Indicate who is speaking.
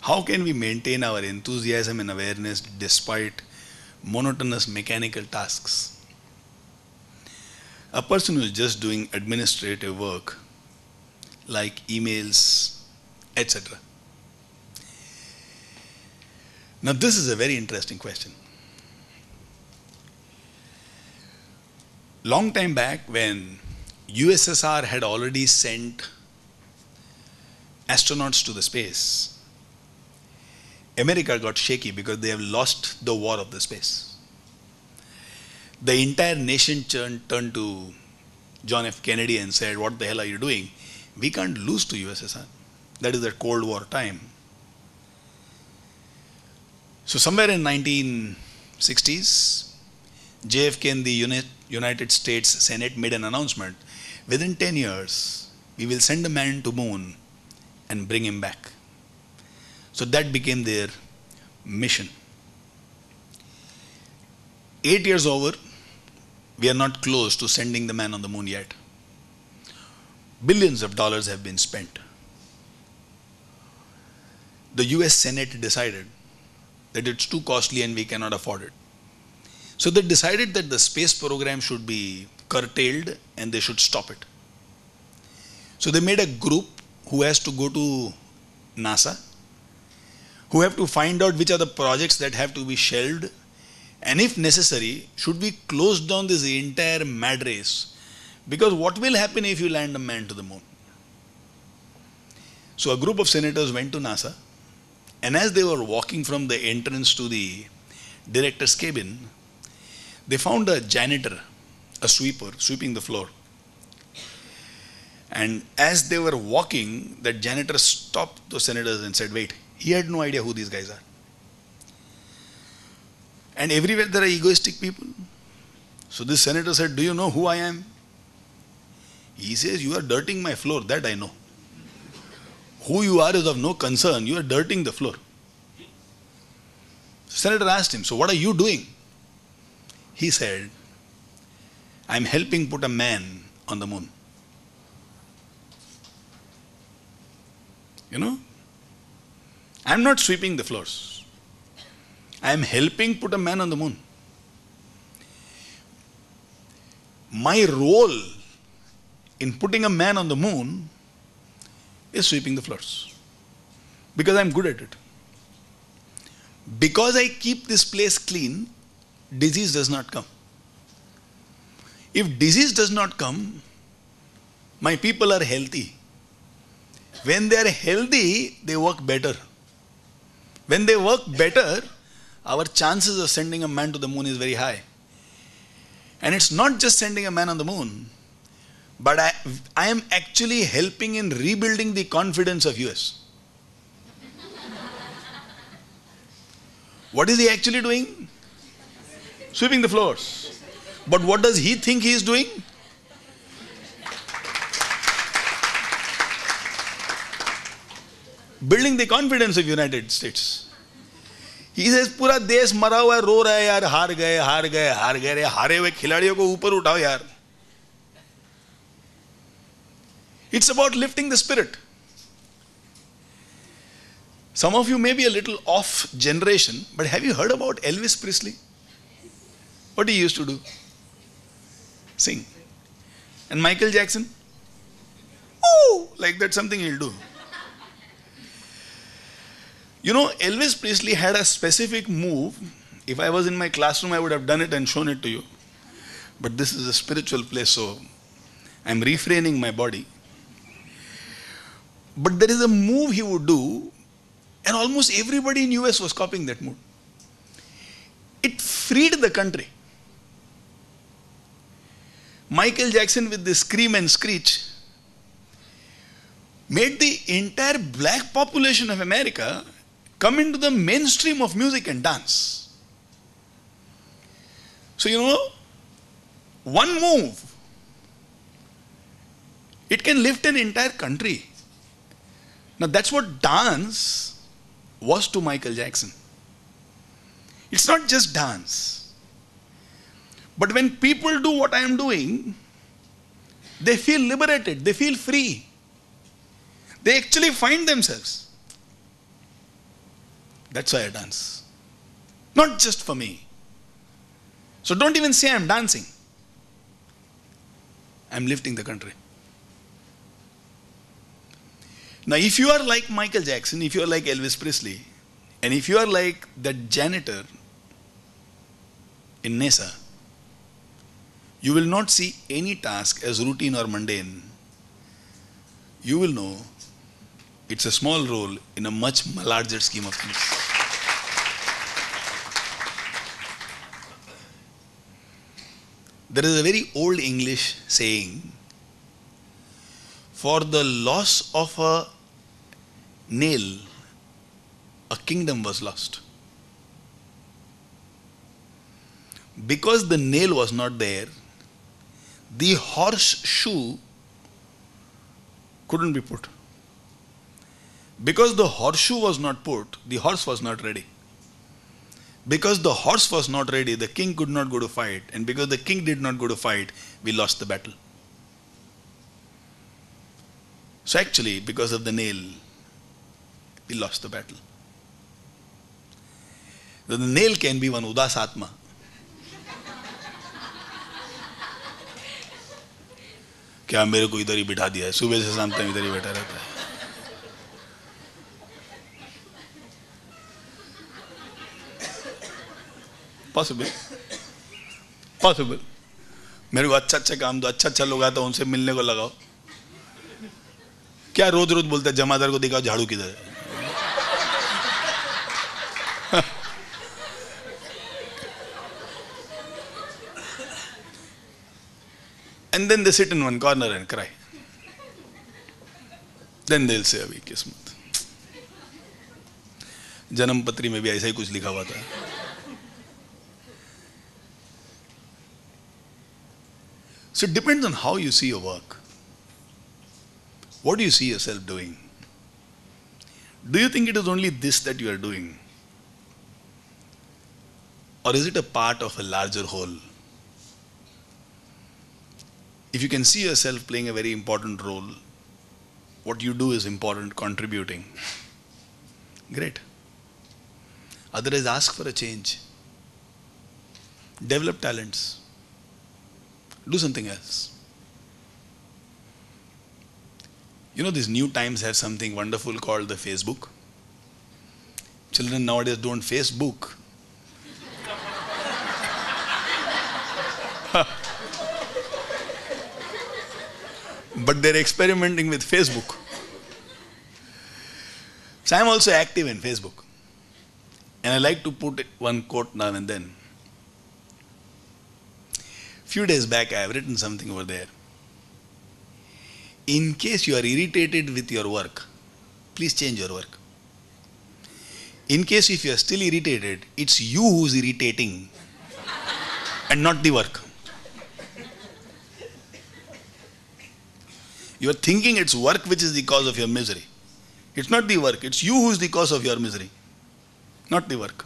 Speaker 1: How can we maintain our enthusiasm and awareness despite monotonous mechanical tasks? A person who is just doing administrative work like emails, etc. Now this is a very interesting question. Long time back, when USSR had already sent astronauts to the space, America got shaky because they have lost the war of the space. The entire nation turned to John F. Kennedy and said, "What the hell are you doing? We can't lose to USSR." That is that Cold War time. So somewhere in 1960s, JFK and the United States Senate made an announcement. Within 10 years, we will send a man to moon and bring him back. So that became their mission. 8 years over, we are not close to sending the man on the moon yet. Billions of dollars have been spent. The US Senate decided that it's too costly and we cannot afford it. So they decided that the space program should be curtailed and they should stop it. So they made a group who has to go to NASA, who have to find out which are the projects that have to be shelved, and if necessary, should we close down this entire mad race? Because what will happen if you land a man to the moon? So a group of senators went to NASA, and as they were walking from the entrance to the director's cabin, they found a janitor, a sweeper, sweeping the floor. And as they were walking, that janitor stopped the senators and said, "Wait," he had no idea who these guys are. And everywhere there are egoistic people. So this senator said, "Do you know who I am?" He says, "You are dirtying my floor, that I know. Who you are is of no concern, you are dirtying the floor." Senator asked him, "So what are you doing?" He said, "I'm helping put a man on the moon." You know, I'm not sweeping the floors. I'm helping put a man on the moon. My role in putting a man on the moon is sweeping the floors. Because I'm good at it. Because I keep this place clean, disease does not come. If disease does not come, my people are healthy. When they are healthy, they work better. When they work better, our chances of sending a man to the moon is very high. And it's not just sending a man on the moon, but I am actually helping in rebuilding the confidence of US. What is he actually doing? Sweeping the floors. But what does he think he is doing? Building the confidence of United States. He says, पूरा देश मरा हुआ है, रो रहा है यार, हार गए हार गए हार गए, रे हारे हुए खिलाड़ियों को ऊपर उठाओ यार. It's about lifting the spirit. Some of you may be a little off generation, but have you heard about Elvis Presley? What he used to do? Sing. And Michael Jackson? Oh, like that's something he'll do. You know, Elvis Presley had a specific move. If I was in my classroom, I would have done it and shown it to you. But this is a spiritual place, so I'm refraining my body. But there is a move he would do, and almost everybody in US was copying that move. It freed the country. Michael Jackson, with the scream and screech, made the entire black population of America come into the mainstream of music and dance. So, you know, one move, it can lift an entire country. Now that's what dance was to Michael Jackson. It's not just dance. But when people do what I am doing, they feel liberated, they feel free. They actually find themselves. That's why I dance. Not just for me. So don't even say I'm dancing. I'm lifting the country. Now, if you are like Michael Jackson, if you are like Elvis Presley, and if you are like that janitor in NASA, you will not see any task as routine or mundane. You will know it's a small role in a much larger scheme of things. There is a very old English saying, for the loss of a nail, a kingdom was lost. Because the nail was not there, the horseshoe couldn't be put. Because the horseshoe was not put, the horse was not ready. Because the horse was not ready, the king could not go to fight. And because the king did not go to fight, we lost the battle. So actually, because of the nail, we lost the battle. The nail can be one udas atma. क्या मेरे को इधर ही बिठा दिया है, सुबह से शाम तक इधर ही बैठा रहता है. पॉसिबल. मेरे को अच्छा काम दो, अच्छा लोग आता, उनसे मिलने को लगाओ. क्या रोज बोलते हैं जमादार को दिखाओ झाड़ू किधर है. And then they sit in one corner and cry. Then they'll say, अभी किस्मत. जन्म पत्री में भी ऐसा ही कुछ लिखा हुआ था. So it depends on how you see your work. What do you see yourself doing? Do you think it is only this that you are doing? Or is it a part of a larger whole? If you can see yourself playing a very important role, what you do is important, contributing. Great. Otherwise, ask for a change. Develop talents. Do something else. You know, these new times have something wonderful called the Facebook. Children nowadays don't Facebook. But they're experimenting with Facebook. So I'm also active in Facebook. And I like to put one quote now and then. Few days back I have written something over there. In case you are irritated with your work, please change your work. In case if you are still irritated, it's you who's irritating and not the work. You are thinking it's work which is the cause of your misery. It's not the work, it's you who is the cause of your misery, not the work.